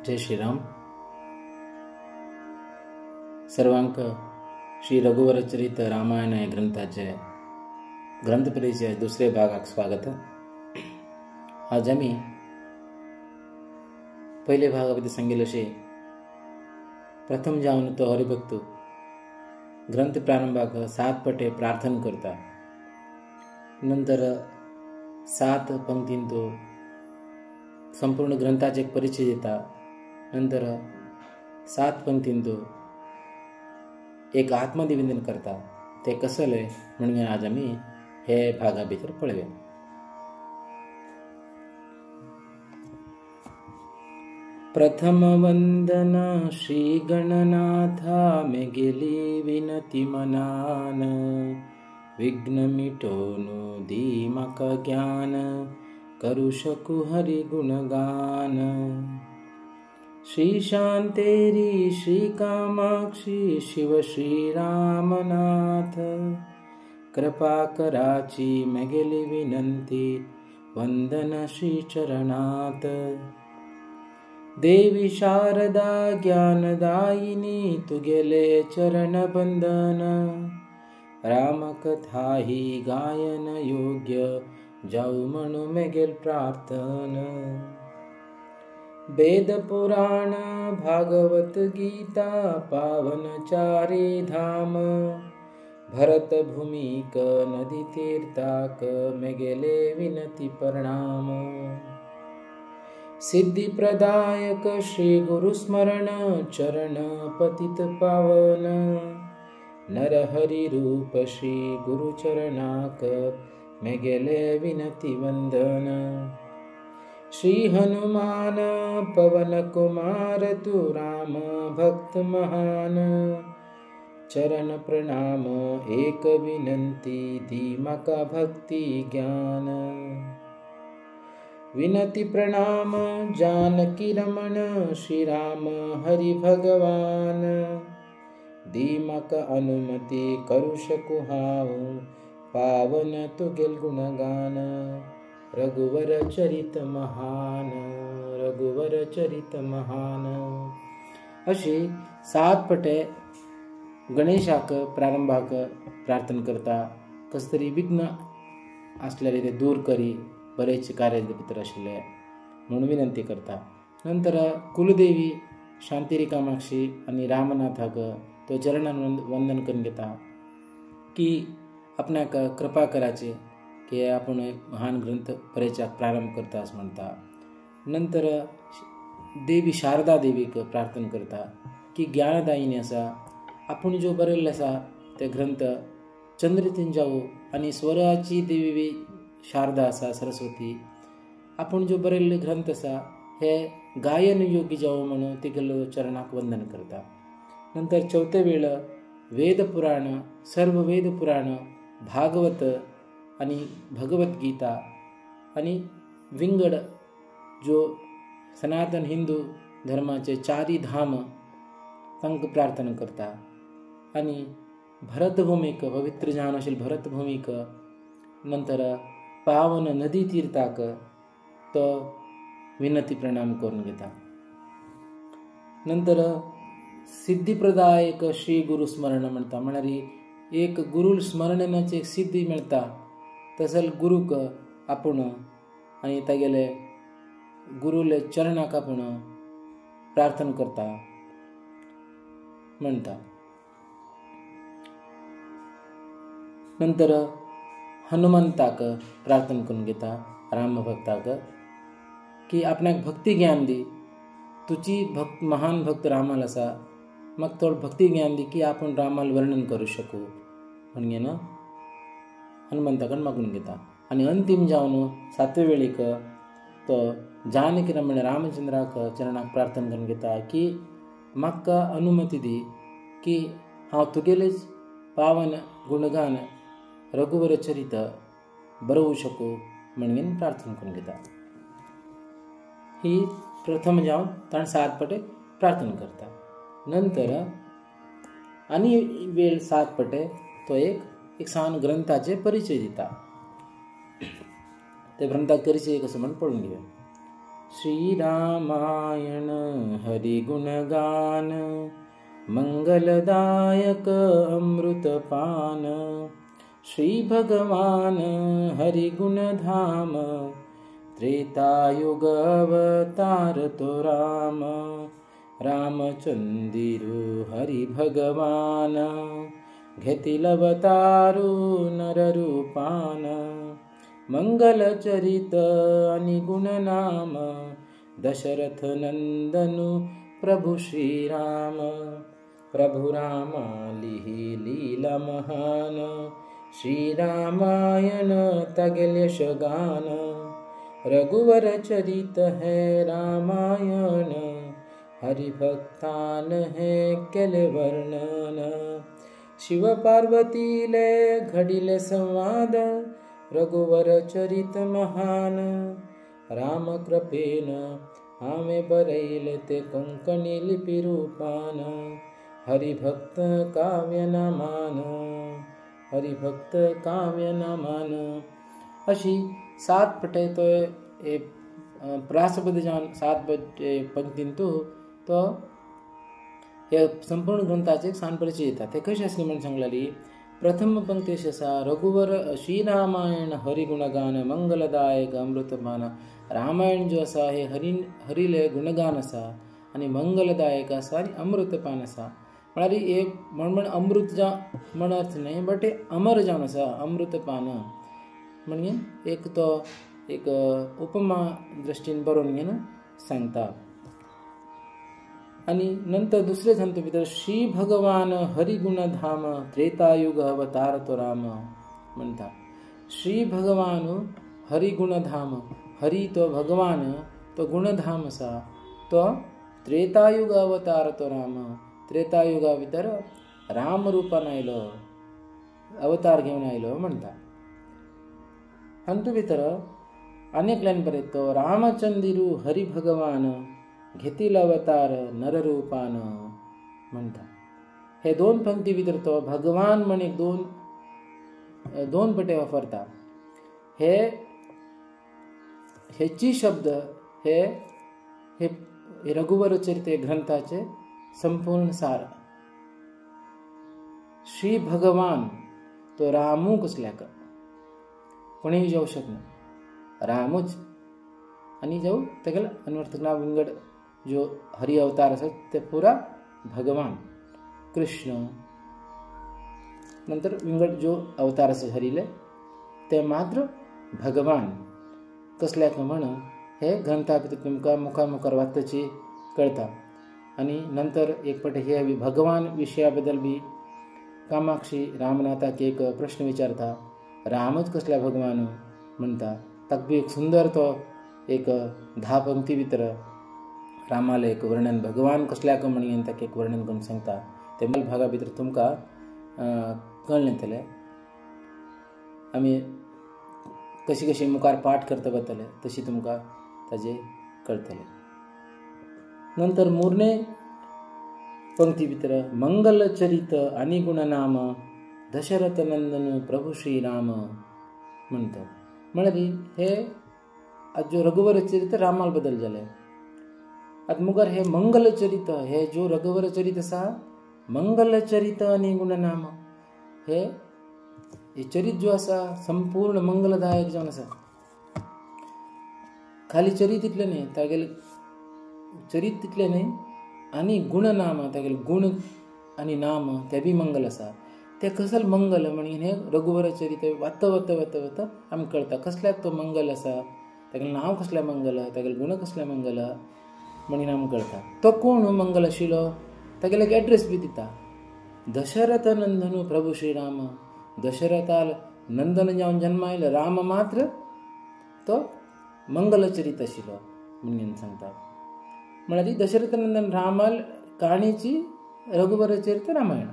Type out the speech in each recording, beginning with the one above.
जय श्रीराम. सर्वांक श्री रघुवरचरित रामायण या ग्रंथाचे ग्रंथपरिचय दुसरे भागाक स्वागत. आज आम्ही पहिले भागामध्ये सांगितले असे प्रथम जाऊन तो हरिभक्त ग्रंथ प्रारंभाक 7 पटे प्रार्थना करता. नंतर 7 पंक्तीन तो संपूर्ण ग्रंथाचे एक परिचय देता. नंतर 7 पंक्तीन तो एक आत्मनिवेदन करता. ते कसले म्हणजे आज आम्ही हे भागा भितर पळूया. प्रथम वंदन श्री गणनाथा में गेली विनती मनान, विघ्न मिटोनु धीमक ज्ञान, करू शकू हरि गुणगान. श्री शांतेरी श्री कामाक्षी शिव श्री रामनाथ, कृपा कराची मगेली विनंती, वंदन श्री चरणात. देवी शारदा ज्ञानदायिनी, तू गेले चरण बंधन, रामकथा ही गायन योग्य, जाऊ म्हणू मेगेल प्रार्थन. वेद पुराण भागवत गीता, पावन चारी धाम, भरत भूमिक नदी तीर्थाक, मेगेले विनती प्रणाम. सिद्धि प्रदायक श्री गुरु स्मरण, चरण पतित पावन, नर हरि रूप श्री गुरु चरणाक, मेगेले विनती वंदन. श्री हनुमान पवन कुमार, तू राम भक्त महान, चरण प्रणाम एक विनंती, धीमका भक्ति ज्ञान. विनती प्रणाम जानकी रमण, श्री राम हरि भगवान, धीमक अनुमति करू शकू हाव, पावन तुगेल गुणगान. रघुवर चरित महान, रघुवर चरित महान. अशी 7 पटे गणेशाक प्रारंभाक प्रार्थना करता. कस तरी विघ्न असलेले ते दूर करी, बरेच कार्य भितर आशिल्ले म्हणून विनंती करता. नंतर कुलदेवी शांतिरी कामाक्षी आणि रामनाथाक तो चरणान वंदन करून घेता की आपणाक कृपा कराची की आपण महान ग्रंथ परिचयाक प्रारंभ करता असं म्हणता. नंतर देवी शारदा देवीक प्रार्थना करता की ज्ञानदायिनी आसा, आपण जो बरयल्लो आसा ते ग्रंथ चंद्रितीन जावो, आणि स्वराची देवी शारदा आसा सरस्वती, आपण जो बरयल्ले ग्रंथ आसा हे गायन योग्य जावो म्हणून तिगेलो चरणाक वंदन करता. नंतर 4 वेळ वेद पुराण, सर्व वेद पुराण, भागवत आणि भगवद्गीता आणि विंगड जो सनातन हिंदू धर्माचे 4 धाम तांकां प्रार्थना करता. आणि भरतभूमीक पवित्र जावन आशिल्ले भरतभूमीक, नंतर पावन नदी तीर्थाक तो विनती प्रणाम करून घेता. नंतर सिद्धिप्रदायक श्री गुरु स्मरण म्हणता, म्हळ्यार एक गुरु स्मरणाची एक सिद्धी मेळता. तसल गुरुक आपण आणि तागेले गुरुले चरणाक आपण प्रार्थना करता म्हणता. नंतर हनुमंताक प्रार्थना करून घेता, राम भक्ताक की आपणाक भक्ती ज्ञान दी. तुझी महान भक्त रामाल आसा, मग थोडं भक्ती ज्ञान दी की आपण रामाल वर्णन करू शकू म्हणून हनुमंताकडे मागून घेता. आणि अंतिम जावन 7 वेळीक तो जानकी रमण रामचंद्राक चरणाक प्रार्थना करून घेता की म्हाका अनुमती दी की हांव तुगेलेच पावन गुणगान रघुवर चरित बरोवू शकू म्हणून प्रार्थना करून घेता. ही प्रथम जावन ताण 7 पटे प्रार्थना करता. नंतर आणि वेळ 7 पटे तो एक सान ग्रंथाचे परिचय दिता. ते ग्रंथाक परिचय कसो म्हणून पळोवन घेऊया. श्री रामायण हरि गुणगान मंगलदायक अमृतपान श्री भगवान हरि गुण धाम त्रेतायुग अवतार तो राम रामचंदिरु हरि भगवान घेतील अवतारू नर रूपान मंगल चरित आणि गुण नाम दशरथ नंदनु प्रभु श्री राम प्रभु रामाली लीला महान श्री रामायण तगेल यश गान रघुवर चरित है रामायण हरि भक्तान है केल वर्णन शिव पार्वती ले घडिले संवाद रघुवर चरित महान राम कृपेन आमे बरैले ते कोंकणी लिपी रूपान हरिभक्त काव्य नामान हरिभक्त काव्य नामान अशी 7 पटे तो प्रासपद जावन 7 पंक्तीन तो हे संपूर्ण ग्रंथाचे एक सान परिचय येता ते कशें आसली म्हण सांगलेली प्रथम पंक्ती अशी आसा रघुवर श्रीरामायण हरिगुणगान मंगलदायक अमृतपान रामायण जो आसा हे हरिले गुणगान आसा आनी मंगलदायक आसा आनी अमृतपान आसा म्हळ्यार हे म्हण अमृत जावन म्हण अर्थ न्हय बट हे अमर जावन आसा अमृतपान म्हणजे एक उपमा दृश्टीन बरोवन घेवन सांगता आणि नंतर दुसरे संत भितर श्री भगवान हरिगुणधाम त्रेतायुग अवतार तो राम म्हणता श्री भगवान हरिगुणधाम हरि तो भगवान तो गुणधाम आसा तो त्रेतायुग अवतार तो राम त्रेतायुगा भितर राम रुपान आयलो अवतार घेवन आयलो म्हणटा हातूं भितर अनेक लायन बरयता रामचंदिरू हरि भगवान घेतील अवतार नररूपान म्हणटा हे 2 पंक्ती भितर तो भगवान म्हण एक दोन पटे वापरता हेची शब्द हे रघुवर चरित ग्रंथाचे संपूर्ण सार श्री भगवान तो रामू कसल्याक कोणीय जावं शकना रामूच आनी जावं तेगेले अन्वर्थक नांव विंगड जो हरि अवतार आसा ते पुरा भगवान कृष्ण नंतर विंगड जो अवतार आसा हरिले ते मात्र भगवान कसल्याक म्हण हे ग्रंथा भितर तुमकां मुखार वाचतची कळटा आनी नंतर एक पट हे भगवान विशया बद्दल बी कामाक्षी रामनाथाक एक प्रश्न विचारता रामच कसल्या भगवान म्हणटा ताका बी एक सुंदर तो एक 10 पंक्ती भितर रामाले एक वर्णन भगवान कसल्याक म्हणून ताका एक वर्णन करून सांगता ते मूल भागा भितर तुमकां कळ्ळें तले आमी कशी मुखार पाठ करता वतले तशी तुमकां ताजे कळटलें नंतर मुर्ने पंक्ती भितर मंगल चरित आनी गुणनाम दशरथ नंदन प्रभु श्री राम म्हणटा म्हळ्यार हे आज जो रघुवर चरित रामाल बदल जालें आतां मुखार हे मंगल चरित हे जो रघुवर चरित आसा मंगल चरित आनी गुणनाम हे चरित जो आसा संपूर्ण मंगलदायक जावन आसा खाली चरित इतलें न्हय तागेले चरित तितलें न्हय आनी गुणनाम तागेले गुण आनी नाम ते बी मंगल आसा ते कसल मंगल म्हणून हे रघुवर चरित वता आमकां कळटा कसल्याक तो मंगल आसा तागेलें नांव कसलें मंगल तागेले गुण कसले मंगल म्हणून आमकां कळटा तो कोण मंगल आशिल्लो तागेले एक एड्रेस बी दिता दशरथ नंदन प्रभु श्रीराम दशरथाल नंदन जावन जन्म आयलो राम मात्र तो मंगलचरित आशिल्लो म्हणून सांगता म्हळ्यार दशरथ नंदन रामाल काणयेची रघुवर चरित रामायण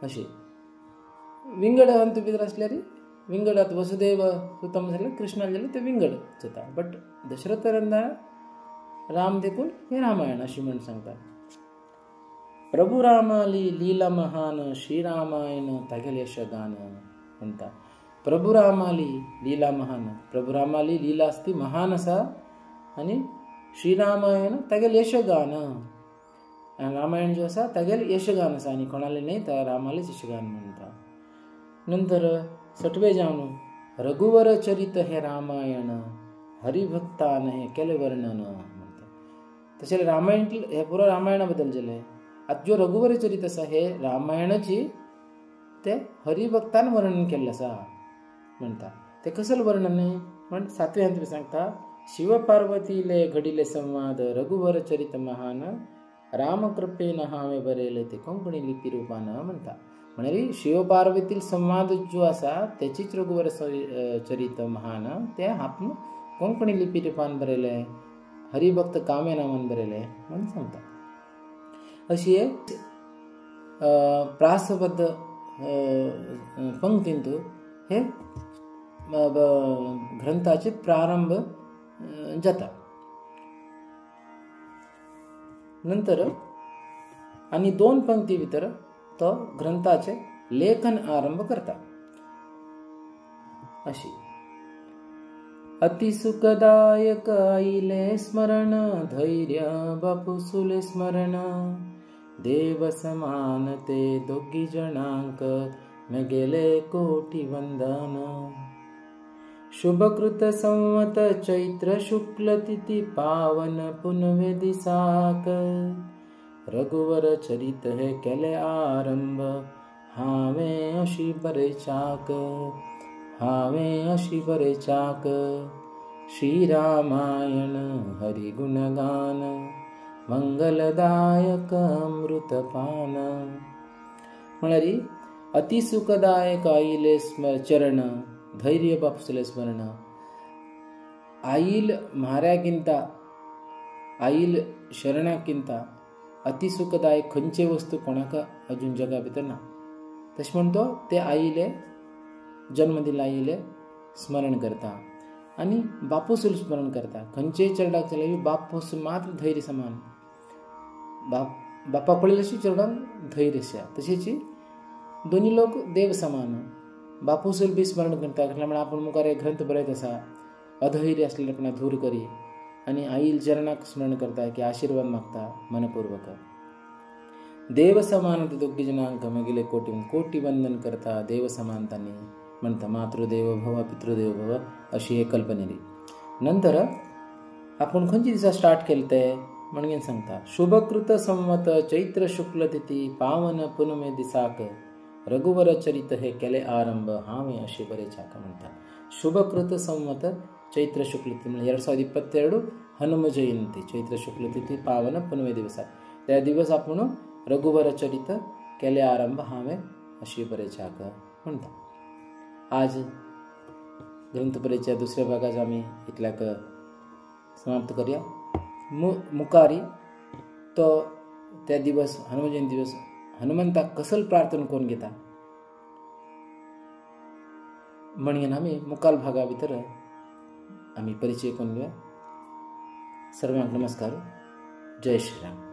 अशी विंगड अंत भितर आसल्यार विंगड आतां वसुदेव सुतम जाल्यार कृष्णाल जाल्यार ते विंगड जाता बट दशरथ नंदन राम देखून हे रामायण अशी म्हणून सांगता प्रभु रामाली लीला महान श्रीरामायण तागेले यश गान म्हणटा प्रभु रामाली लीला महान प्रभु रामाली लीला आसा ती महान आसा आनी श्रीरामायण तागेल यशगान, रामायण जो आसा तागेल यशगान आसा आनी कोणाले न्ही, त्या रामालेच यशगान म्हणटा. नंतर 6वें जावन रघुवर चरित हे रामायण, हरिभक्तान हे केले वर्णन म्हणटा. तशें रामायण हे पुरो रामायणा बद्दल जालें. आतां जो रघुवर चरित आसा हे रामायणाची ते हरिभक्तान वर्णन केल्लें आसा म्हणटा. ते कसले वर्णन म्हण 7वें सांगता, शिव पार्वतीले घडिले संवाद, रघुवर चरित महान, रामकृपेन हांवें बरयले ते कोंकणी लिपी रुपान म्हणटा. म्हणजे शिव पार्वतील संवाद जो आसा त्याचीच रघुवर चरित महान ते आपण कोंकणी लिपी रुपान बरयले, हरिभक्त कामे नावान बरयले म्हणून सांगता. अशी एक प्रासबद्ध पंक्तींतू हे ग्रंथाचे प्रारंभ जाता. नंतर आणि 2 पंक्ती भितर तो ग्रंथाचे लेखन आरंभ करता. अशी अति सुखदायक आईले स्मरण, धैर्य बापुसुले स्मरण, देव समान ते दोघी जणांक मेगेले कोटी वंदन. शुभकृत संवत चैत्र शुक्ल तिथी पावन पुनवे दिसाक, रघुवर चरित हे केले आरंभ, हावें अशी बरे चाक, हावें अशी बरे चाक. श्रीरामायण हरि गुणगान, मंगलदायक अमृतपान. म्हळ्यार अति सुखदायक आईले चरण, धैर्य बापुसले स्मरण. आईल म्हाऱ्याकिंत, आईल शरणाकिंत अति सुखदायक खंयचे वस्तू कोणाक अजून जगा भितर ना. तशें म्हणतो ते आईले जन्म दिला आईले स्मरण करता आनी बापूसूल स्मरण करता. खंयचेय चरडाक चले बापूस मात्र धैर्य समान. बापा पळयले अशी चरडान धैर्य आसा. तशेंच दोनी लोक देव समान. बापूसूल बी स्मरण करता म्हणजे आपण मुखार एक ग्रंथ बरयत आसा, अधैर्य आसलेले कोणा दूर करी, आनी आईल चरणाक स्मरण करता की आशीर्वाद मागता मनपूर्वक. देव समान ते दोघी जणांक मेगेले कोटी, कोटी वंदन करता देव समानतांनी म्हणता. मातृदेव भव पितृदेव भव अशी एक कल्पनेली. नंतर आपण खंयचे दिसा स्टार्ट केले ते म्हणून सांगता. शुभकृत संवत चैत्र शुक्ल तिथी पावन पुनमे दिसाक, रघुवर चरित हे केले आरंभ, हावें अशी बरे चाक म्हणता. शुभकृत संवत चैत्र शुक्ल तिथी म्हणजे 2022 हनुम जयंती, चैत्र शुक्ल तिथी पावन पुनवे दिवसा त्या दिवस आपण रघुवर चरित केले आरंभ, हावें अशी बरे चाक म्हणता. आज ग्रंथपरेच्या दुसऱ्या भागाचा आम्ही इतल्याक समाप्त करूया. मुखारी तो त्या दिवस हनुमान जयंती दिवस हनुमंताक कसल प्रार्थना करून घेता म्हणून आम्ही मुखाल भागा भितर आम्ही परिचय करून घेऊया. सर्वांक नमस्कार. जय श्रीराम.